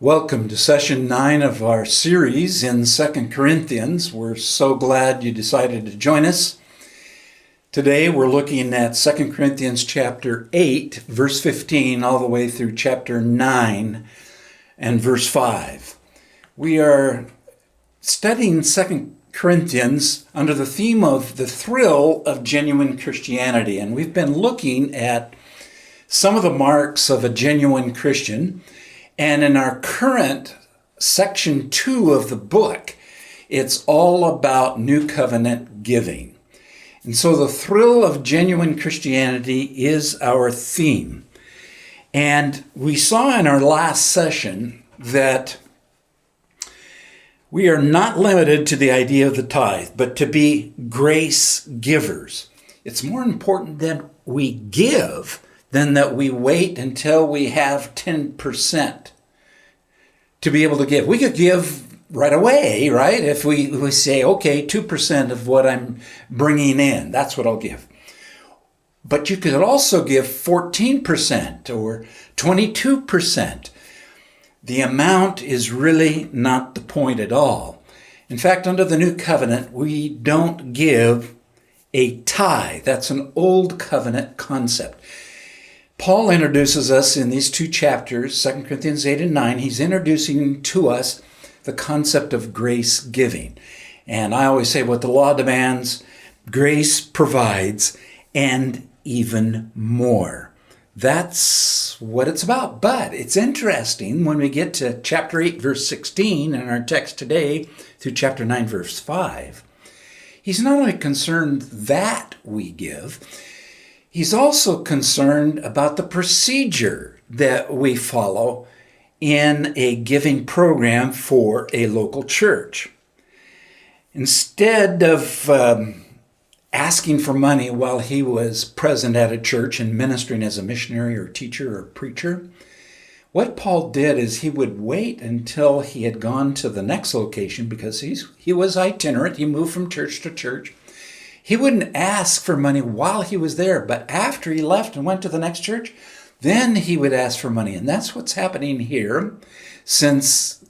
Welcome to session 9 of our series in 2 Corinthians. We're so glad you decided to join us. Today we're looking at 2 Corinthians chapter 8, verse 15, all the way through chapter 9 and verse 5. We are studying 2 Corinthians under the theme of the thrill of genuine Christianity. And we've been looking at some of the marks of a genuine Christian. And in our current section 2 of the book, it's all about New Covenant giving. And so the thrill of genuine Christianity is our theme. And we saw in our last session that we are not limited to the idea of the tithe, but to be grace givers. It's more important that we give than that we wait until we have 10% to be able to give. We could give right away, right? If we say, okay, 2% of what I'm bringing in, that's what I'll give. But you could also give 14% or 22%. The amount is really not the point at all. In fact, under the New Covenant, we don't give a tithe. That's an old covenant concept. Paul introduces us in these two chapters, 2 Corinthians 8 and 9. He's introducing to us the concept of grace giving. And I always say what the law demands, grace provides, and even more. That's what it's about. But it's interesting when we get to chapter 8, verse 16, in our text today, through chapter 9, verse 5. He's not only concerned that we give, he's also concerned about the procedure that we follow in a giving program for a local church. Instead of asking for money while he was present at a church and ministering as a missionary or teacher or preacher, what Paul did is he would wait until he had gone to the next location, because he was itinerant. He moved from church to church. He wouldn't ask for money while he was there, but after he left and went to the next church, then he would ask for money. And that's what's happening here, since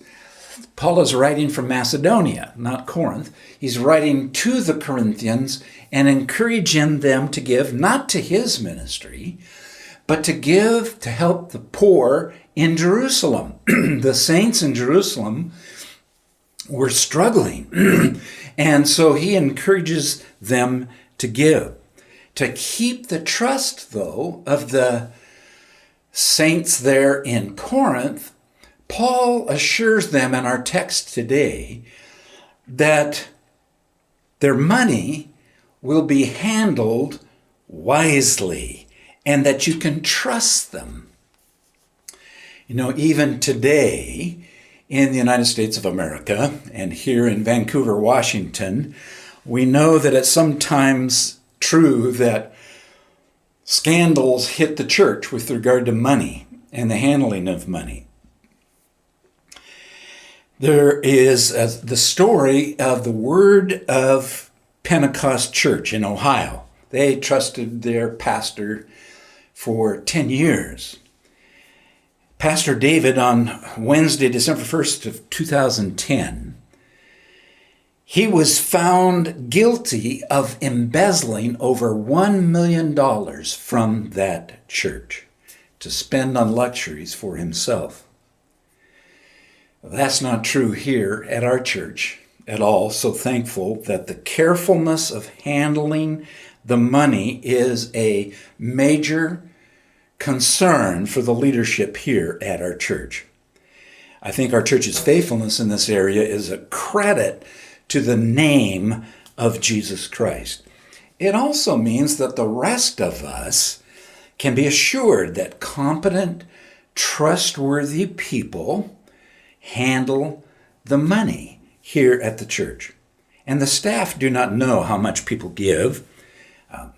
Paul is writing from Macedonia, not Corinth. He's writing to the Corinthians and encouraging them to give, not to his ministry, but to give to help the poor in Jerusalem. The saints in Jerusalem were struggling. And so he encourages them to give. To keep the trust, though, of the saints there in Corinth, Paul assures them in our text today that their money will be handled wisely and that you can trust them. You know, even today, in the United States of America and here in Vancouver, Washington, we know that it's sometimes true that scandals hit the church with regard to money and the handling of money. There is the story of the Word of Pentecost Church in Ohio. They trusted their pastor for 10 years. Pastor David, on Wednesday, December 1st of 2010, he was found guilty of embezzling over $1 million from that church to spend on luxuries for himself. Well, that's not true here at our church at all. So thankful that the carefulness of handling the money is a major concern for the leadership here at our church. I think our church's faithfulness in this area is a credit to the name of Jesus Christ. It also means that the rest of us can be assured that competent, trustworthy people handle the money here at the church. And the staff do not know how much people give.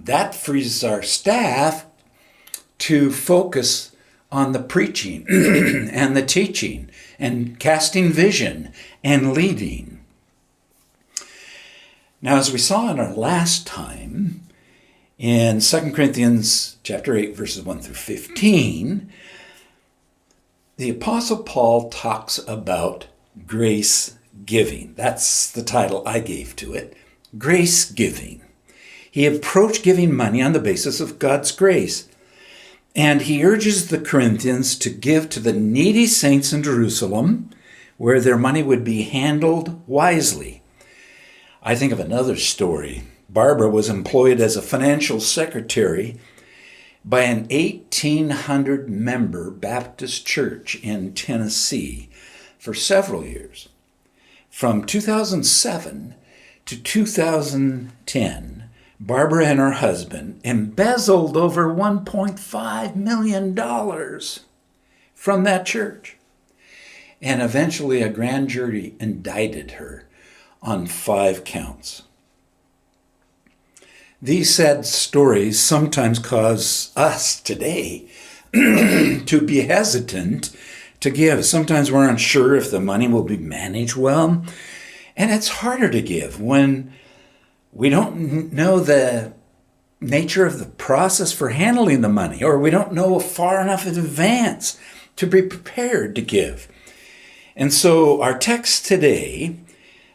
That frees our staff to focus on the preaching and the teaching and casting vision and leading. Now, as we saw in our last time, in 2 Corinthians chapter 8, verses 1 through 15, The Apostle Paul talks about grace giving. That's the title I gave to it. Grace giving. He approached giving money on the basis of God's grace. And he urges the Corinthians to give to the needy saints in Jerusalem, where their money would be handled wisely. I think of another story. Barbara was employed as a financial secretary by an 1,800-member Baptist church in Tennessee for several years. From 2007 to 2010, Barbara and her husband embezzled over $1.5 million from that church. And eventually a grand jury indicted her on 5 counts. These sad stories sometimes cause us today to be hesitant to give. Sometimes we're unsure if the money will be managed well. And it's harder to give when we don't know the nature of the process for handling the money, or we don't know far enough in advance to be prepared to give. And so our text today,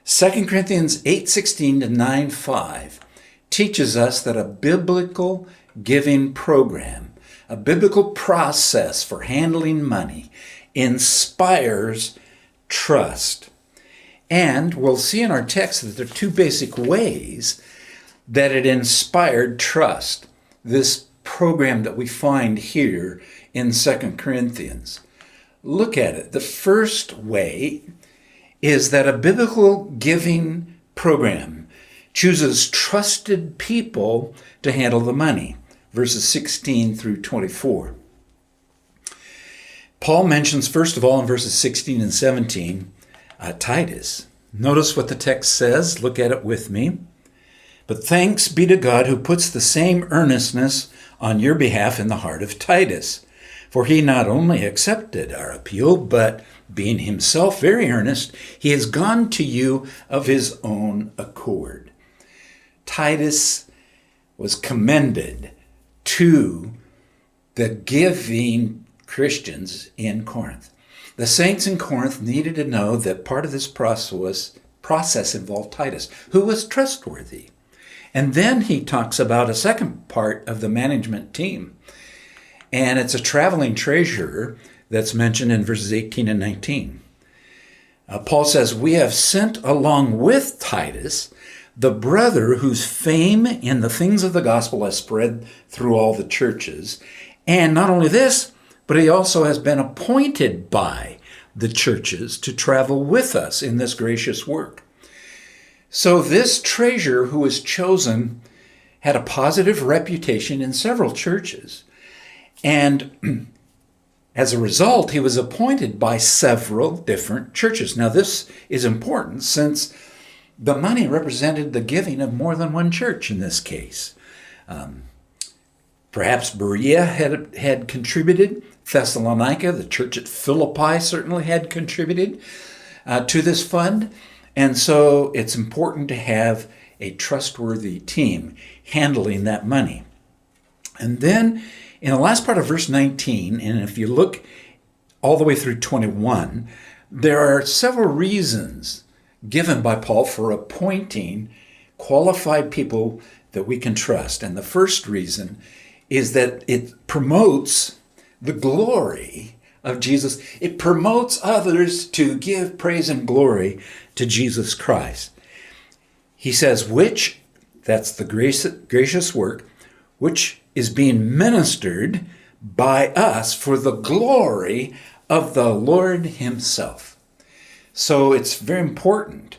2 Corinthians 8:16 to 9:5, teaches us that a biblical giving program, a biblical process for handling money, inspires trust. And we'll see in our text that there are 2 basic ways that it inspired trust, this program that we find here in 2 Corinthians. Look at it. The first way is that a biblical giving program chooses trusted people to handle the money, verses 16 through 24. Paul mentions, first of all, in verses 16 and 17, Titus. Notice what the text says. Look at it with me. But thanks be to God who puts the same earnestness on your behalf in the heart of Titus. For he not only accepted our appeal, but being himself very earnest, he has gone to you of his own accord. Titus was commended to the giving Christians in Corinth. The saints in Corinth needed to know that part of this process involved Titus, who was trustworthy. And then he talks about a second part of the management team. And it's a traveling treasurer that's mentioned in verses 18 and 19. Paul says, we have sent along with Titus the brother whose fame in the things of the gospel has spread through all the churches. And not only this, but he also has been appointed by the churches to travel with us in this gracious work. So this treasurer who was chosen had a positive reputation in several churches. And as a result, he was appointed by several different churches. Now this is important since the money represented the giving of more than one church in this case. Perhaps Berea had contributed. Thessalonica, the church at Philippi, certainly had contributed to this fund. And so it's important to have a trustworthy team handling that money. And then in the last part of verse 19, and if you look all the way through 21, there are several reasons given by Paul for appointing qualified people that we can trust. And the first reason is that it promotes the glory of Jesus. It promotes others to give praise and glory to Jesus Christ. He says, which, that's the gracious work, which is being ministered by us for the glory of the Lord himself. So it's very important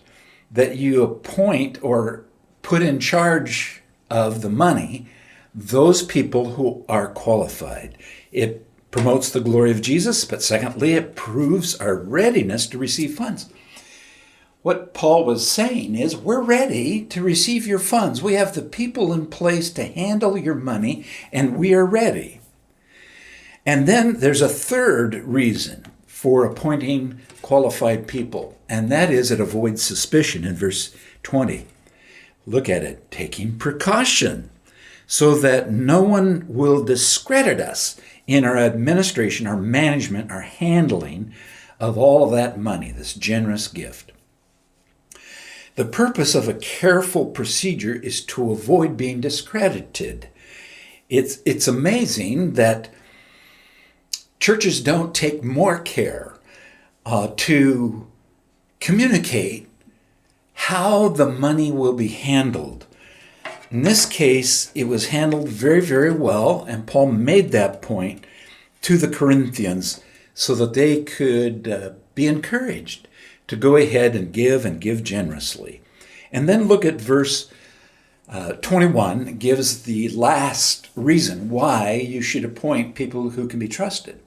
that you appoint or put in charge of the money those people who are qualified. It promotes the glory of Jesus, but secondly, it proves our readiness to receive funds. What Paul was saying is, we're ready to receive your funds. We have the people in place to handle your money, and we are ready. And then there's a third reason for appointing qualified people, and that is it avoids suspicion in verse 20. Look at it, taking precaution so that no one will discredit us in our administration, our management, our handling of all of that money, this generous gift. The purpose of a careful procedure is to avoid being discredited. It's amazing that churches don't take more care to communicate how the money will be handled. In this case, it was handled very, very well, and Paul made that point to the Corinthians so that they could be encouraged to go ahead and give generously. And then look at verse 21, gives the last reason why you should appoint people who can be trusted.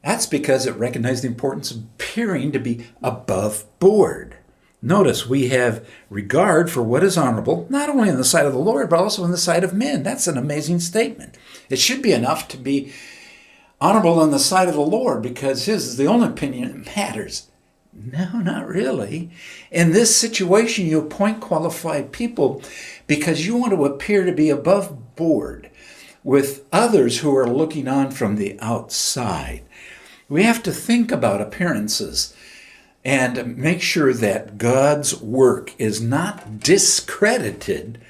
That's because it recognized the importance of appearing to be above board. Notice we have regard for what is honorable, not only in the sight of the Lord, but also in the sight of men. That's an amazing statement. It should be enough to be honorable in the sight of the Lord because his is the only opinion that matters. No, not really. In this situation, you appoint qualified people because you want to appear to be above board with others who are looking on from the outside. We have to think about appearances and make sure that God's work is not discredited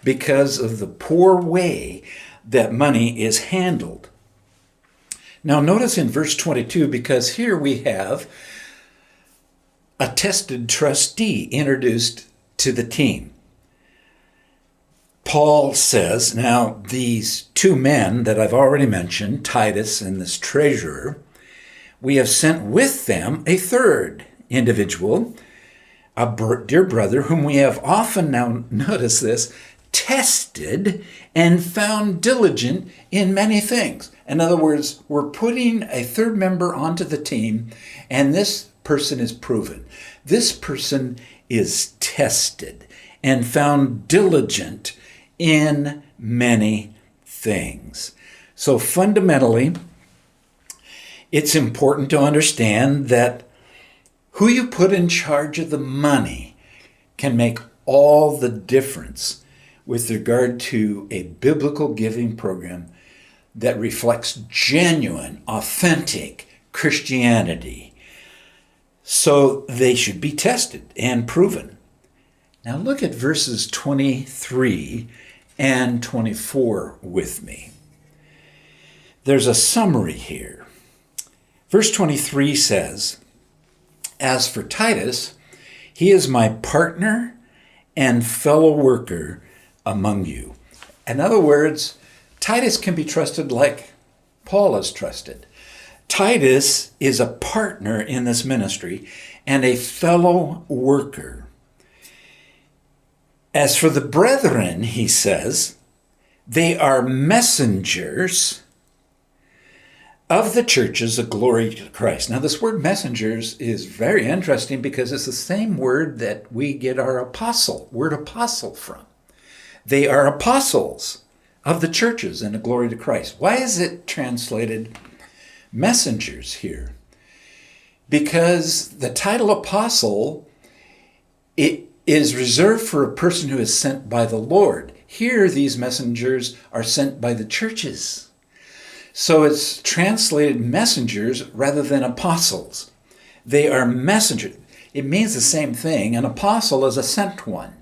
because of the poor way that money is handled. Now notice in verse 22, because here we have a tested trustee introduced to the team. Paul says, now these two men that I've already mentioned, Titus and this treasurer, we have sent with them a third individual, a dear brother, whom we have often, now notice this, tested and found diligent in many things. In other words, we're putting a third member onto the team, and this person is proven. This person is tested and found diligent in many things. So fundamentally, it's important to understand that who you put in charge of the money can make all the difference with regard to a biblical giving program that reflects genuine, authentic Christianity. So they should be tested and proven. Now look at verses 23 and 24 with me. There's a summary here. Verse 23 says, "As for Titus, he is my partner and fellow worker among you." In other words, Titus can be trusted like Paul is trusted. Titus is a partner in this ministry and a fellow worker. As for the brethren, he says, they are messengers of the churches of glory to Christ. Now, this word messengers is very interesting because it's the same word that we get our word apostle from. They are apostles of the churches and the glory to Christ. Why is it translated messengers here? Because the title apostle, it is reserved for a person who is sent by the Lord. Here, these messengers are sent by the churches. So it's translated messengers rather than apostles. They are messengers. It means the same thing. An apostle is a sent one.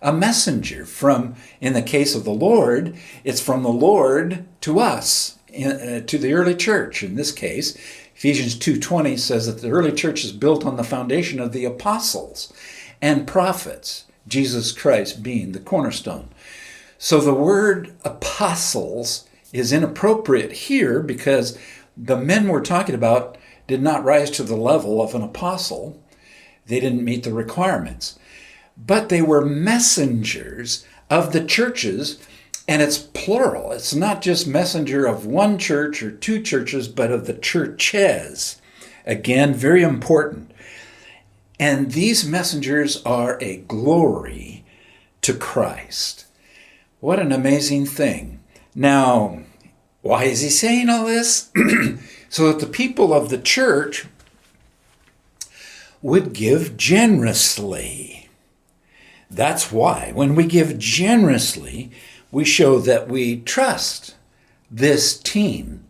A messenger from, in the case of the Lord, it's from the Lord to us, to the early church. In this case, Ephesians 2:20 says that the early church is built on the foundation of the apostles and prophets, Jesus Christ being the cornerstone. So the word apostles is inappropriate here because the men we're talking about did not rise to the level of an apostle. They didn't meet the requirements. But they were messengers of the churches, and it's plural. It's not just messenger of one church or two churches, but of the churches. Again, very important. And these messengers are a glory to Christ. What an amazing thing. Now, why is he saying all this? So that the people of the church would give generously. That's why. When we give generously, we show that we trust this team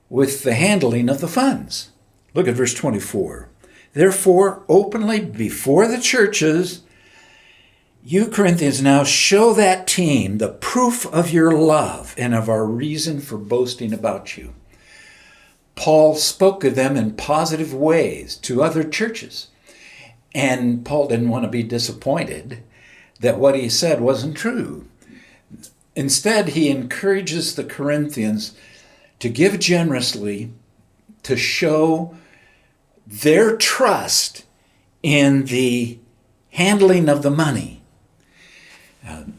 with the handling of the funds. Look at verse 24. Therefore, openly before the churches, you Corinthians now show that team the proof of your love and of our reason for boasting about you. Paul spoke of them in positive ways to other churches. And Paul didn't want to be disappointed that what he said wasn't true. Instead, he encourages the Corinthians to give generously to show their trust in the handling of the money.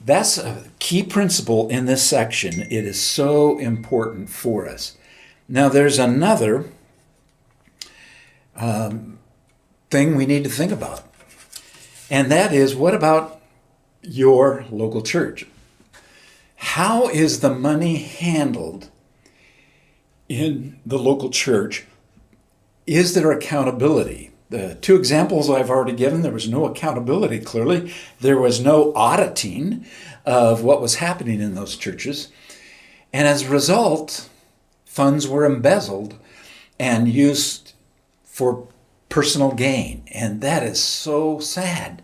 That's a key principle in this section. It is so important for us. Now, there's another thing we need to think about, and that is, what about your local church? How is the money handled in the local church? Is there accountability? The two examples I've already given, there was no accountability, clearly. There was no auditing of what was happening in those churches. And as a result, funds were embezzled and used for personal gain. And that is so sad.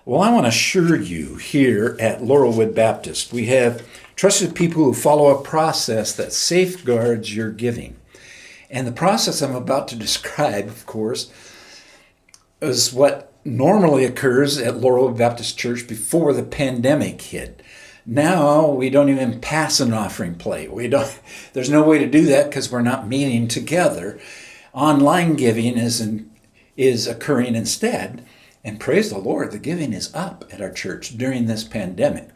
Well, I want to assure you here at Laurelwood Baptist, we have trusted people who follow a process that safeguards your giving. And the process I'm about to describe, of course, is what normally occurs at Laurelwood Baptist Church before the pandemic hit. Now we don't even pass an offering plate. There's no way to do that because we're not meeting together. Online giving is occurring instead. And praise the Lord, the giving is up at our church during this pandemic.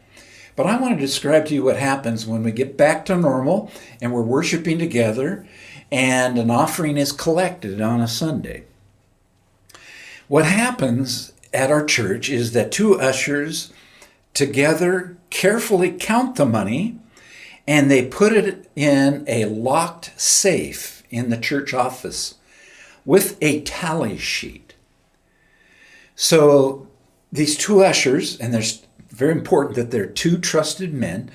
But I want to describe to you what happens when we get back to normal and we're worshiping together and an offering is collected on a Sunday. What happens at our church is that two ushers together carefully count the money and they put it in a locked safe in the church office with a tally sheet. So these two ushers, and there's very important that they're two trusted men,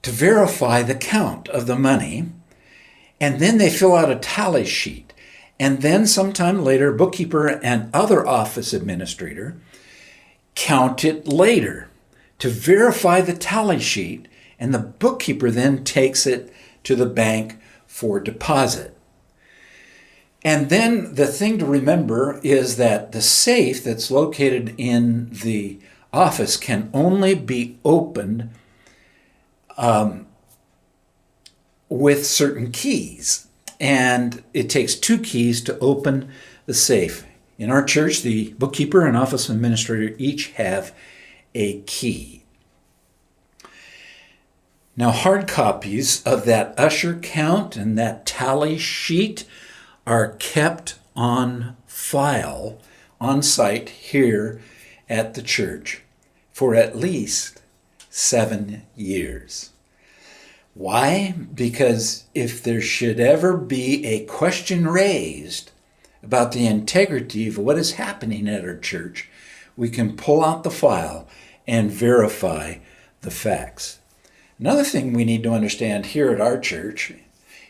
to verify the count of the money, and then they fill out a tally sheet. And then sometime later, bookkeeper and other office administrator count it later to verify the tally sheet, and the bookkeeper then takes it to the bank for deposit. And then the thing to remember is that the safe that's located in the office can only be opened with certain keys. And it takes two keys to open the safe. In our church, the bookkeeper and office administrator each have a key. Now, hard copies of that usher count and that tally sheet are kept on file on site here at the church for at least 7 years. Why? Because if there should ever be a question raised about the integrity of what is happening at our church, we can pull out the file and verify the facts. Another thing we need to understand here at our church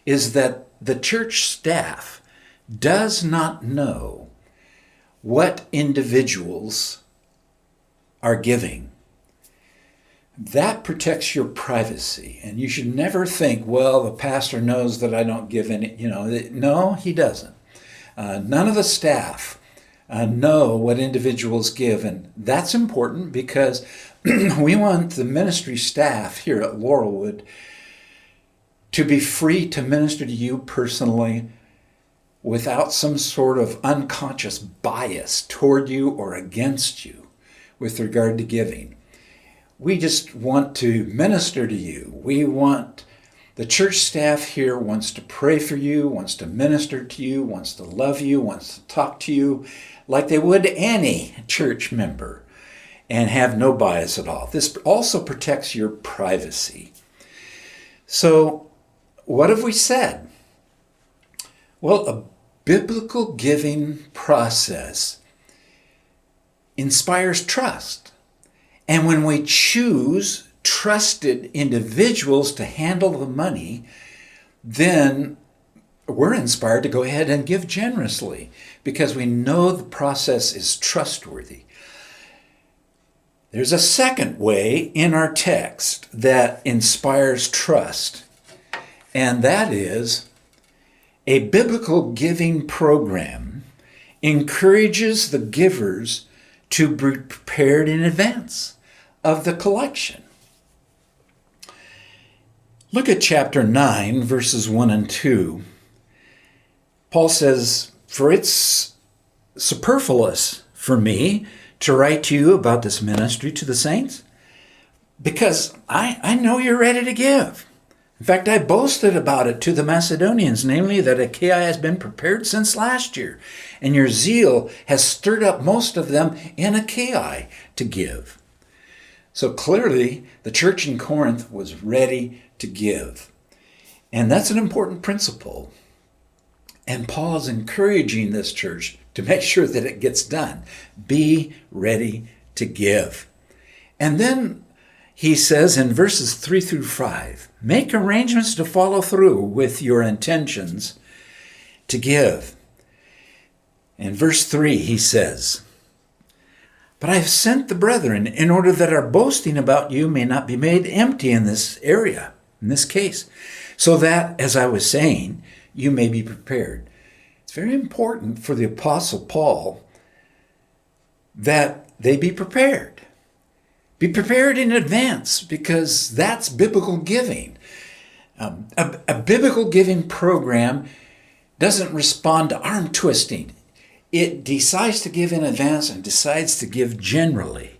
is that the church staff does not know what individuals are giving. That protects your privacy, and you should never think, well, the pastor knows that I don't give any, no, he doesn't. None of the staff know what individuals give, and that's important because we want the ministry staff here at Laurelwood to be free to minister to you personally without some sort of unconscious bias toward you or against you with regard to giving. We just want to minister to you. The church staff here wants to pray for you, wants to minister to you, wants to love you, wants to talk to you like they would any church member and have no bias at all. This also protects your privacy. So, what have we said? Well, a biblical giving process inspires trust. And when we choose trusted individuals to handle the money, then we're inspired to go ahead and give generously because we know the process is trustworthy. There's a second way in our text that inspires trust, and that is a biblical giving program encourages the givers to be prepared in advance of the collection. Look at chapter 9, verses 1 and 2. Paul says, "For it's superfluous for me to write to you about this ministry to the saints, because I know you're ready to give. In fact, I boasted about it to the Macedonians, namely that Achaia has been prepared since last year, and your zeal has stirred up most of them in Achaia to give." So clearly, the church in Corinth was ready to give. And that's an important principle. And Paul is encouraging this church to make sure that it gets done. Be ready to give. And then he says in verses 3 through 5, make arrangements to follow through with your intentions to give. In verse 3, he says, "But I have sent the brethren in order that our boasting about you may not be made empty in this area, in this case, so that, as I was saying, you may be prepared." It's very important for the Apostle Paul that they be prepared. Be prepared in advance, because that's biblical giving. A biblical giving program doesn't respond to arm twisting. It decides to give in advance and decides to give generally.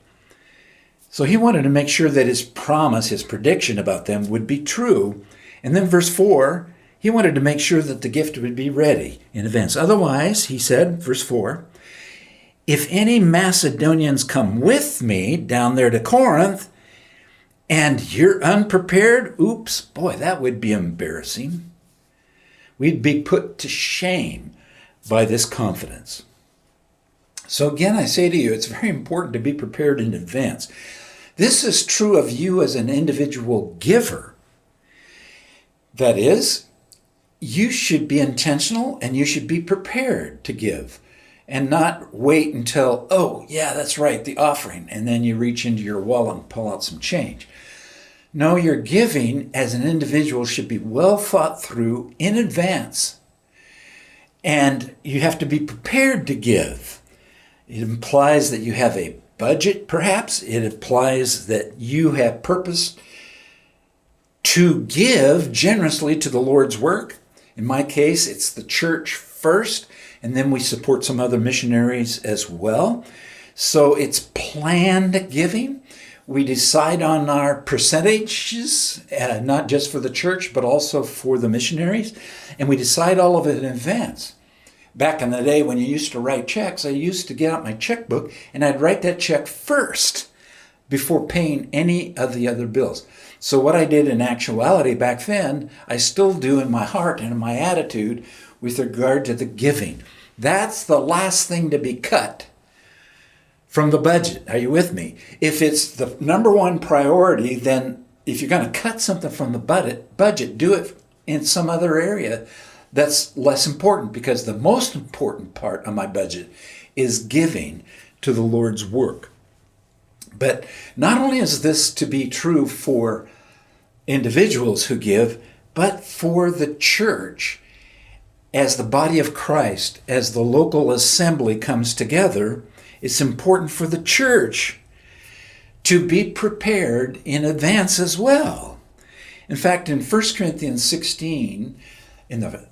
So he wanted to make sure that his promise, his prediction about them would be true. And then verse 4, he wanted to make sure that the gift would be ready in advance. Otherwise, he said, verse 4, "If any Macedonians come with me down there to Corinth and you're unprepared, oops, boy, that would be embarrassing. We'd be put to shame by this confidence." So again, I say to you, it's very important to be prepared in advance. This is true of you as an individual giver. That is, you should be intentional and you should be prepared to give and not wait until, oh, yeah, that's right, the offering, and then you reach into your wallet and pull out some change. No, your giving as an individual should be well thought through in advance. And you have to be prepared to give. It implies that you have a budget, perhaps. It implies that you have purpose to give generously to the Lord's work. In my case, it's the church first, and then we support some other missionaries as well. So it's planned giving. We decide on our percentages, not just for the church, but also for the missionaries. And we decide all of it in advance. Back in the day when you used to write checks, I used to get out my checkbook and I'd write that check first before paying any of the other bills. So what I did in actuality back then, I still do in my heart and in my attitude with regard to the giving. That's the last thing to be cut from the budget. Are you with me? If it's the number one priority, then if you're going to cut something from the budget, do it in some other area that's less important, because the most important part of my budget is giving to the Lord's work. But not only is this to be true for individuals who give, but for the church as the body of Christ, as the local assembly comes together. It's important for the church to be prepared in advance as well. In fact, in 1 Corinthians 16, in the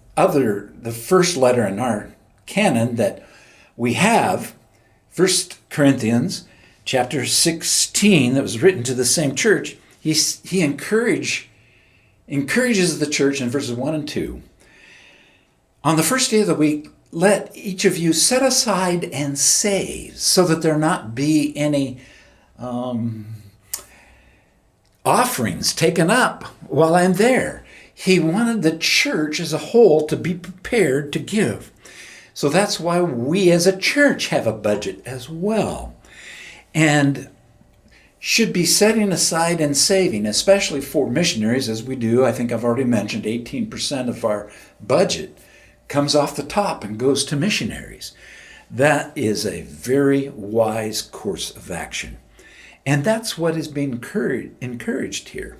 first letter in our canon that we have, 1 Corinthians chapter 16, that was written to the same church, he encourages the church in verses 1 and 2. "On the first day of the week, let each of you set aside and save, so that there not be any offerings taken up while I'm there." He wanted the church as a whole to be prepared to give. So that's why we as a church have a budget as well, and should be setting aside and saving, especially for missionaries, as we do. I think I've already mentioned 18% of our budget comes off the top and goes to missionaries. That is a very wise course of action. And that's what is being encouraged here.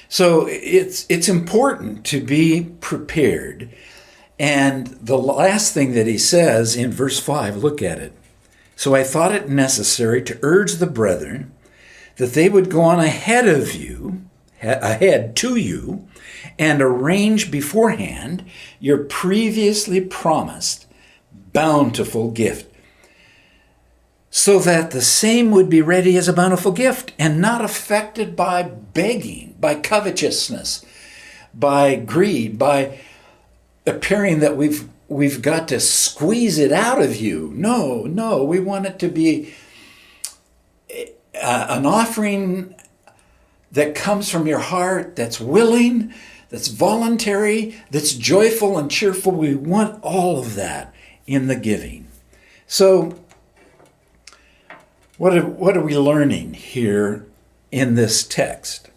So it's important to be prepared. And the last thing that he says in verse 5, look at it. So I thought it necessary to urge the brethren that they would go on ahead to you, and arrange beforehand your previously promised bountiful gift, so that the same would be ready as a bountiful gift and not affected by begging, by covetousness, by greed, by appearing that we've got to squeeze it out of you. No, we want it to be an offering that comes from your heart, that's willing, that's voluntary, that's joyful and cheerful. We want all of that in the giving. So, what are we learning here in this text?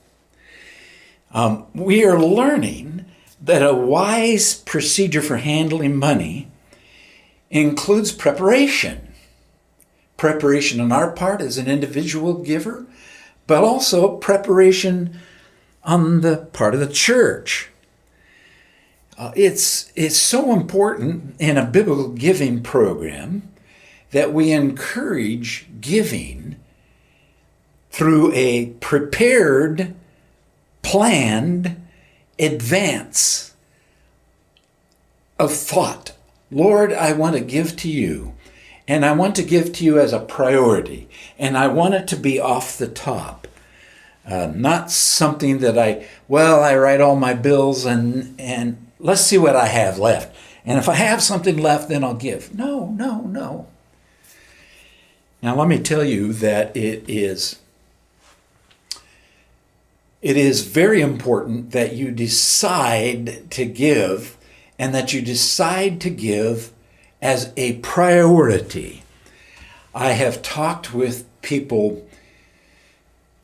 We are learning that a wise procedure for handling money includes preparation. Preparation on our part as an individual giver, but also preparation on the part of the church. It's so important in a biblical giving program that we encourage giving through a prepared, planned advance of thought. Lord, I want to give to you, and I want to give to you as a priority, and I want it to be off the top. Not something that I write all my bills and let's see what I have left. And if I have something left, then I'll give. No. Now let me tell you that it is very important that you decide to give, and that you decide to give as a priority. I have talked with people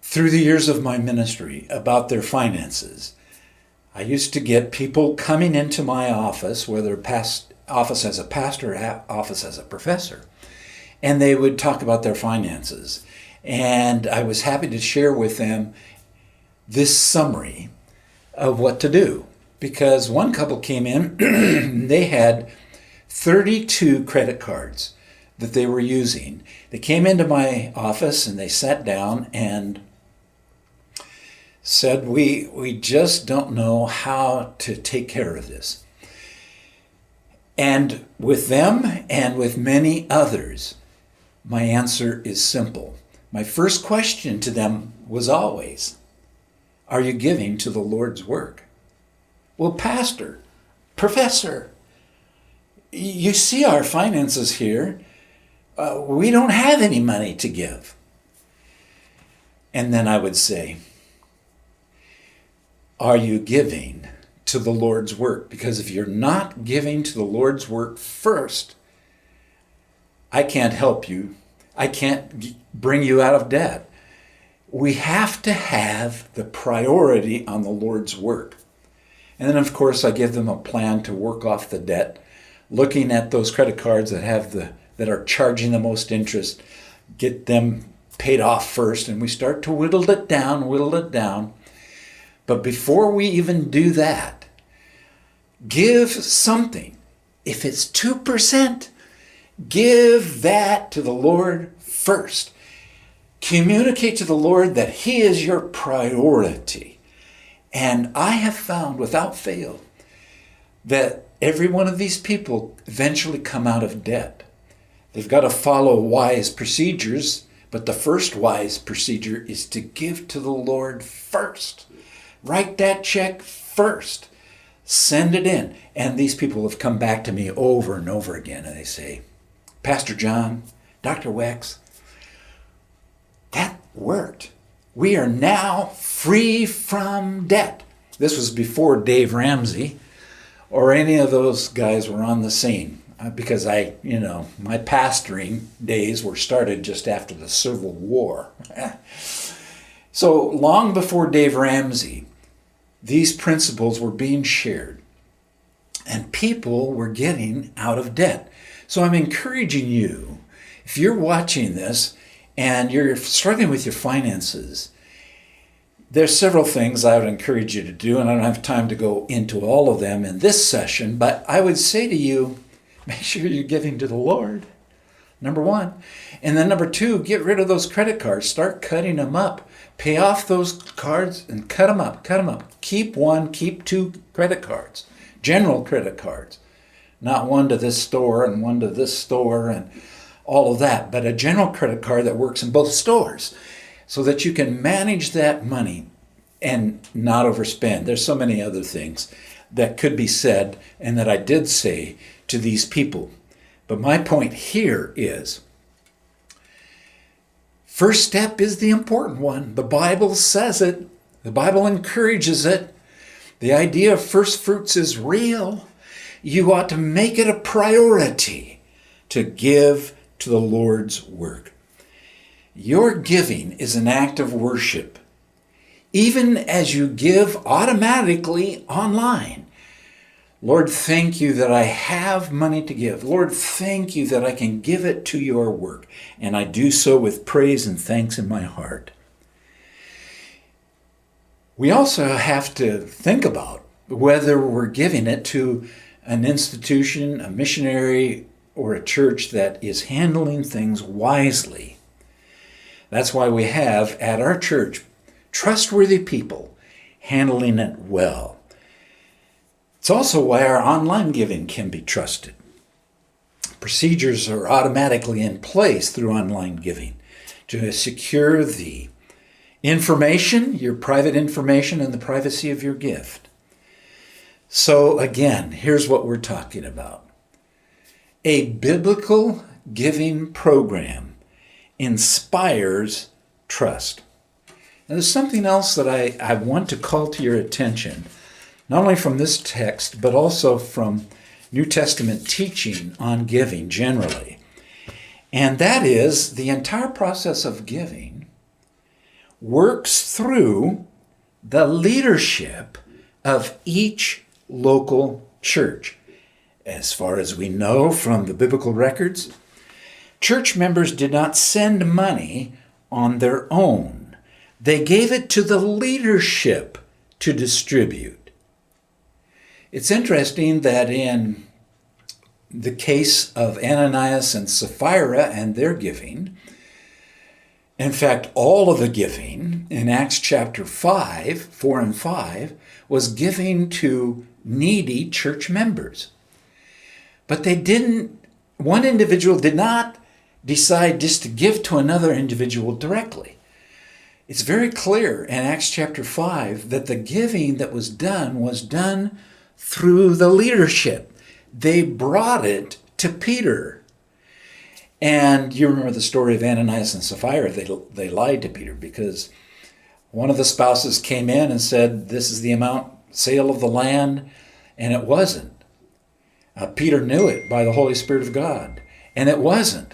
through the years of my ministry about their finances. I used to get people coming into my office, whether office as a pastor or office as a professor, and they would talk about their finances. And I was happy to share with them this summary of what to do. Because one couple came in, they had 32 credit cards that they were using. They came into my office and they sat down and said, we just don't know how to take care of this. And with them and with many others, my answer is simple. My first question to them was always, are you giving to the Lord's work? Well, pastor, professor, you see our finances here. We don't have any money to give. And then I would say, are you giving to the Lord's work? Because if you're not giving to the Lord's work first, I can't help you. I can't bring you out of debt. We have to have the priority on the Lord's work. And then, of course, I give them a plan to work off the debt, looking at those credit cards that are charging the most interest, get them paid off first, and we start to whittle it down. But before we even do that, give something. If it's 2%, give that to the Lord first. Communicate to the Lord that He is your priority. And I have found without fail that every one of these people eventually come out of debt. They've got to follow wise procedures, but the first wise procedure is to give to the Lord first. Write that check first. Send it in. And these people have come back to me over and over again, and they say, Pastor John, Dr. Wecks, that worked. We are now free from debt. This was before Dave Ramsey or any of those guys were on the scene, because my pastoring days were started just after the Civil War. So long before Dave Ramsey, these principles were being shared. and people were getting out of debt. So I'm encouraging you, if you're watching this and you're struggling with your finances, there's several things I would encourage you to do, and I don't have time to go into all of them in this session, but I would say to you, make sure you're giving to the Lord, number one. And then number two, get rid of those credit cards. Start cutting them up. Pay off those cards and cut them up. Keep one, keep two credit cards, general credit cards. Not one to this store and one to this store and all of that, but a general credit card that works in both stores, so that you can manage that money and not overspend. There's so many other things that could be said and that I did say to these people. But my point here is, first step is the important one. The Bible says it. The Bible encourages it. The idea of first fruits is real. You ought to make it a priority to give to the Lord's work. Your giving is an act of worship. Even as you give automatically online. Lord, thank you that I have money to give. Lord, thank you that I can give it to your work. And I do so with praise and thanks in my heart. We also have to think about whether we're giving it to an institution, a missionary, or a church that is handling things wisely. That's why we have at our church trustworthy people handling it well. It's also why our online giving can be trusted. Procedures are automatically in place through online giving to secure the information, your private information, and the privacy of your gift. So again, here's what we're talking about. A biblical giving program inspires trust. And there's something else that I want to call to your attention, not only from this text, but also from New Testament teaching on giving generally. And that is, the entire process of giving works through the leadership of each local church. As far as we know from the biblical records, church members did not send money on their own. They gave it to the leadership to distribute. It's interesting that in the case of Ananias and Sapphira and their giving, in fact, all of the giving in Acts chapter 5, 4 and 5, was giving to needy church members. But one individual did not decide just to give to another individual directly. It's very clear in Acts chapter 5 that the giving that was done through the leadership. They brought it to Peter. And you remember the story of Ananias and Sapphira. They lied to Peter because one of the spouses came in and said, this is the amount, sale of the land, and it wasn't. Peter knew it by the Holy Spirit of God, and it wasn't.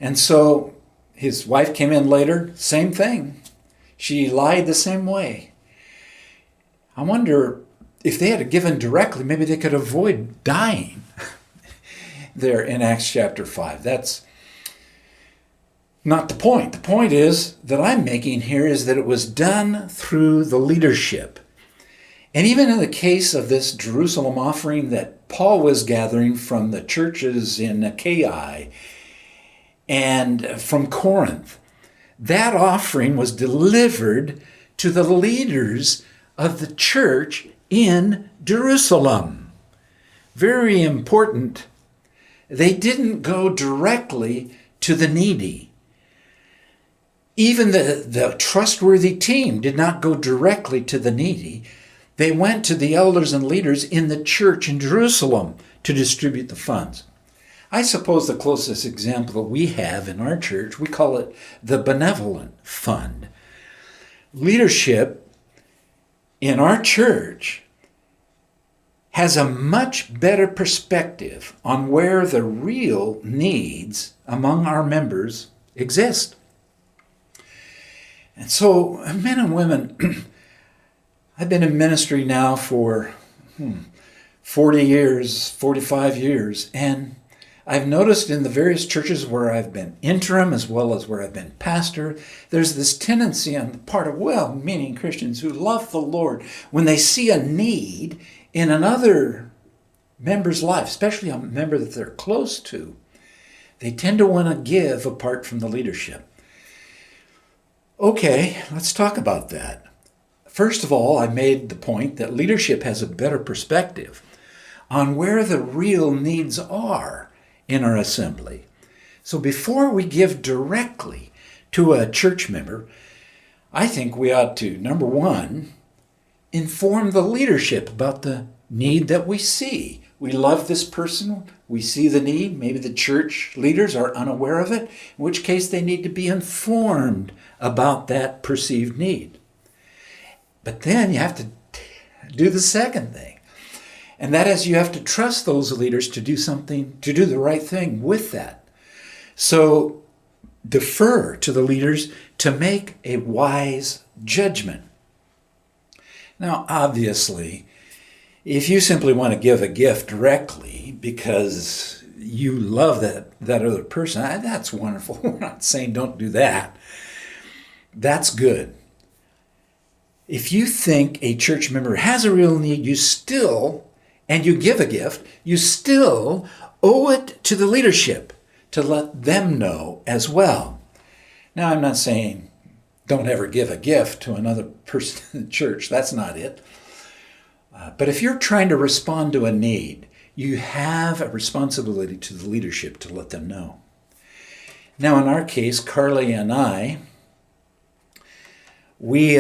And so his wife came in later, same thing. She lied the same way. I wonder if they had given directly, maybe they could avoid dying there in Acts chapter 5. That's not the point. The point is that I'm making here is that it was done through the leadership. And even in the case of this Jerusalem offering that Paul was gathering from the churches in Achaia and from Corinth, that offering was delivered to the leaders of the church in Jerusalem. Very important. They didn't go directly to the needy. Even the trustworthy team did not go directly to the needy. They went to the elders and leaders in the church in Jerusalem to distribute the funds. I suppose the closest example we have in our church, we call it the Benevolent Fund. Leadership in our church has a much better perspective on where the real needs among our members exist. And so, men and women, I've been in ministry now for 40 years, 45 years, and I've noticed in the various churches where I've been interim as well as where I've been pastor, there's this tendency on the part of well-meaning Christians who love the Lord, when they see a need in another member's life, especially a member that they're close to, they tend to want to give apart from the leadership. Okay, let's talk about that. First of all, I made the point that leadership has a better perspective on where the real needs are in our assembly. So before we give directly to a church member, I think we ought to, number one, inform the leadership about the need that we see. We love this person, we see the need, maybe the church leaders are unaware of it, in which case they need to be informed about that perceived need. But then you have to do the second thing, and that is you have to trust those leaders to do something, to do the right thing with that. So defer to the leaders to make a wise judgment. Now, obviously, if you simply want to give a gift directly because you love that other person, that's wonderful. We're not saying don't do that. That's good. If you think a church member has a real need, and you give a gift, you still owe it to the leadership to let them know as well. Now, I'm not saying don't ever give a gift to another person in the church. That's not it. But if you're trying to respond to a need, you have a responsibility to the leadership to let them know. Now, in our case, Carly and I, we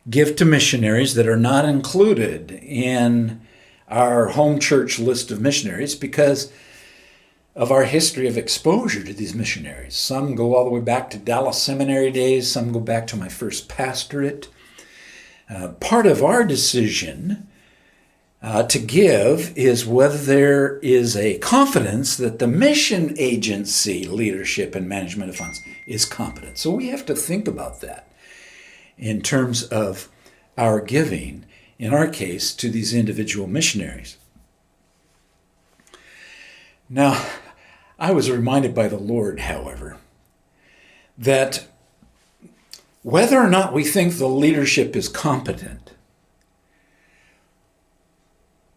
give to missionaries that are not included in our home church list of missionaries because of our history of exposure to these missionaries. Some go all the way back to Dallas Seminary days, some go back to my first pastorate. Part of our decision to give is whether there is a confidence that the mission agency leadership and management of funds is competent. So we have to think about that in terms of our giving, in our case, to these individual missionaries. Now, I was reminded by the Lord, however, that whether or not we think the leadership is competent,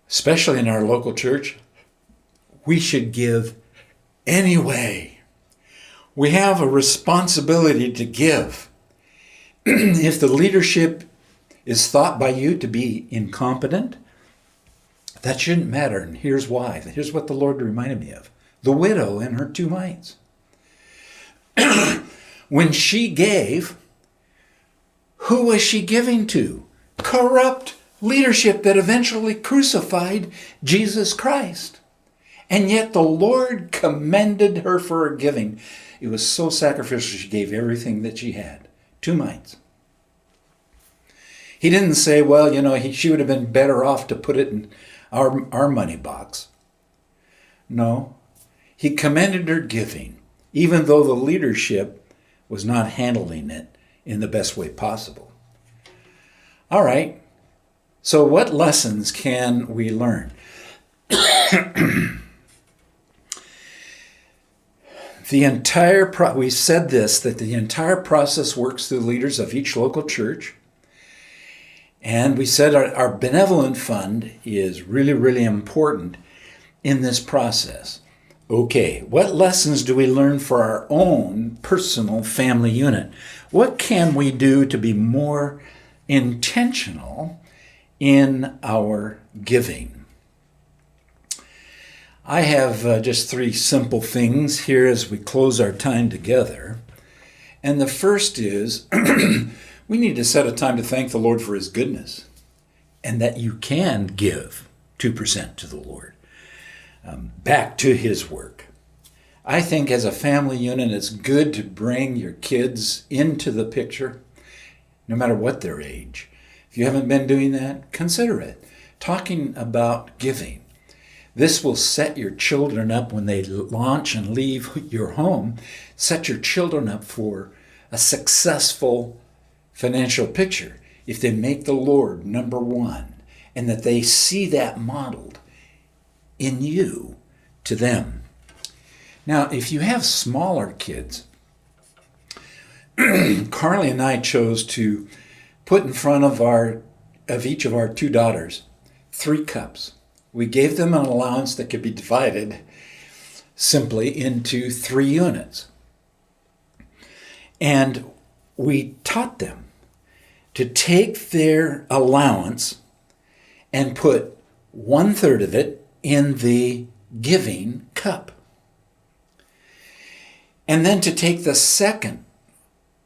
especially in our local church, we should give anyway. We have a responsibility to give. If the leadership is thought by you to be incompetent, that shouldn't matter. And here's why. Here's what the Lord reminded me of. The widow and her 2 mites. When she gave, who was she giving to? Corrupt leadership that eventually crucified Jesus Christ. And yet the Lord commended her for her giving. It was so sacrificial, she gave everything that she had. 2 mites. He didn't say, well, she would have been better off to put it in our money box. No. He commended her giving, even though the leadership was not handling it in the best way possible. All right. So what lessons can we learn? We said this, that the entire process works through leaders of each local church. And we said our benevolent fund is really, really important in this process. Okay, what lessons do we learn for our own personal family unit? What can we do to be more intentional in our giving? I have just 3 simple things here as we close our time together. And the first is we need to set a time to thank the Lord for his goodness and that you can give 2% to the Lord back to his work. I think as a family unit, it's good to bring your kids into the picture, no matter what their age. If you haven't been doing that, consider it. Talking about giving. This will set your children up when they launch and leave your home. Set your children up for a successful financial picture if they make the Lord number one and that they see that modeled in you to them. Now, if you have smaller kids, Carly and I chose to put in front of each of our 2 daughters 3 cups. We gave them an allowance that could be divided simply into 3 units. And we taught them to take their allowance and put 1/3 of it in the giving cup. And then to take the second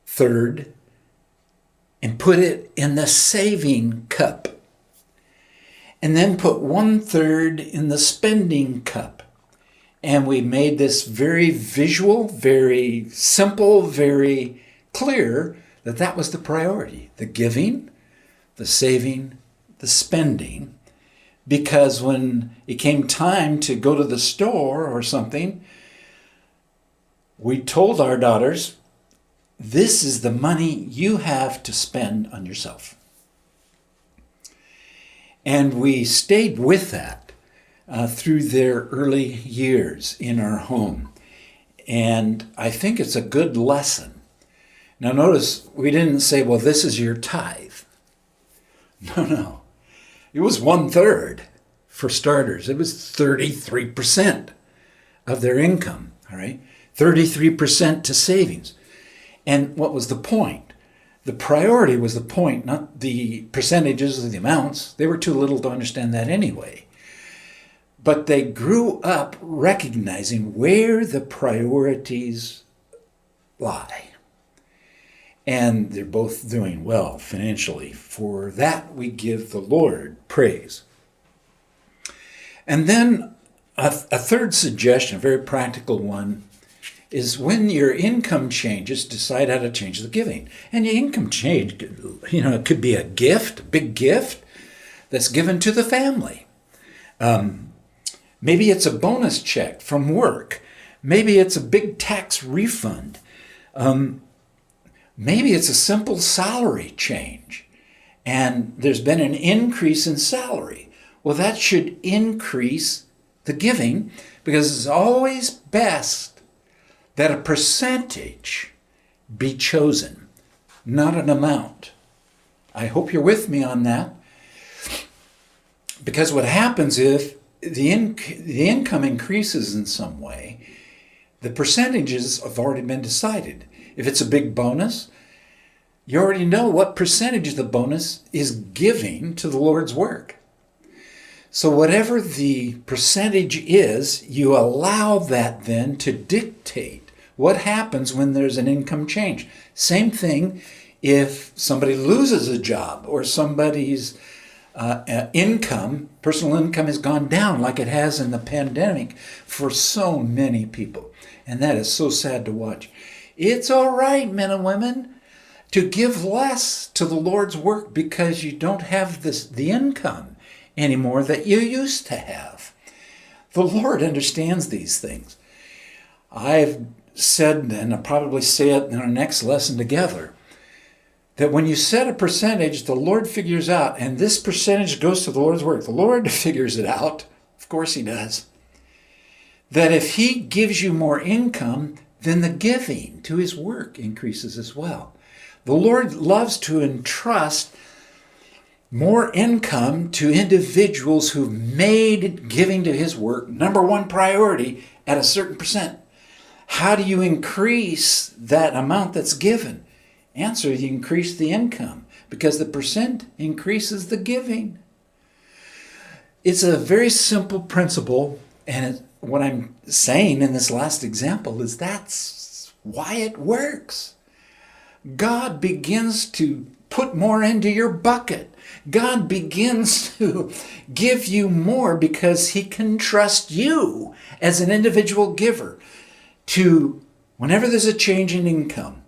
third and put it in the saving cup. And then put 1/3 in the spending cup. And we made this very visual, very simple, very clear that that was the priority. The giving, the saving, the spending. Because when it came time to go to the store or something, we told our daughters, this is the money you have to spend on yourself. And we stayed with that through their early years in our home. And I think it's a good lesson. Now notice, we didn't say, well, this is your tithe. No. It was 1/3 for starters. It was 33% of their income, all right? 33% to savings. And what was the point? The priority was the point, not the percentages or the amounts. They were too little to understand that anyway. But they grew up recognizing where the priorities lie. And they're both doing well financially. For that, we give the Lord praise. And then a third suggestion, a very practical one, is when your income changes, decide how to change the giving. And your income change, it could be a gift, a big gift that's given to the family. Maybe it's a bonus check from work. Maybe it's a big tax refund. Maybe it's a simple salary change. And there's been an increase in salary. Well, that should increase the giving, because it's always best that a percentage be chosen, not an amount. I hope you're with me on that. Because what happens if the income increases in some way, the percentages have already been decided. If it's a big bonus, you already know what percentage of the bonus is giving to the Lord's work. So whatever the percentage is, you allow that then to dictate what happens when there's an income change. Same thing if somebody loses a job or somebody's personal income has gone down like it has in the pandemic for so many people. And that is so sad to watch. It's all right, men and women, to give less to the Lord's work because you don't have the income anymore that you used to have. The Lord understands these things. I've said, and I'll probably say it in our next lesson together, that when you set a percentage, the Lord figures out, and this percentage goes to the Lord's work. The Lord figures it out. Of course he does. That if he gives you more income, then the giving to his work increases as well. The Lord loves to entrust more income to individuals who've made giving to his work number one priority at a certain percent. How do you increase that amount that's given? Answer, you increase the income, because the percent increases the giving. It's a very simple principle, and what I'm saying in this last example is that's why it works. God begins to put more into your bucket. God begins to give you more because he can trust you as an individual giver to, whenever there's a change in income,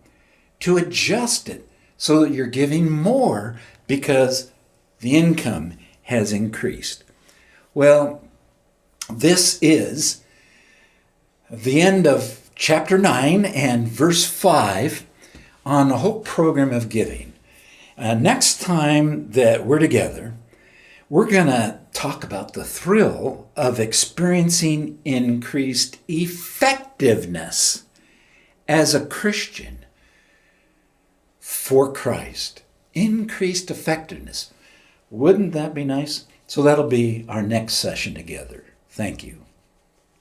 to adjust it so that you're giving more because the income has increased. Well, this is the end of chapter 9 and verse 5 on the whole program of giving. Next time that we're together, we're going to talk about the thrill of experiencing increased effectiveness as a Christian for Christ. Increased effectiveness. Wouldn't that be nice? So that'll be our next session together. Thank you.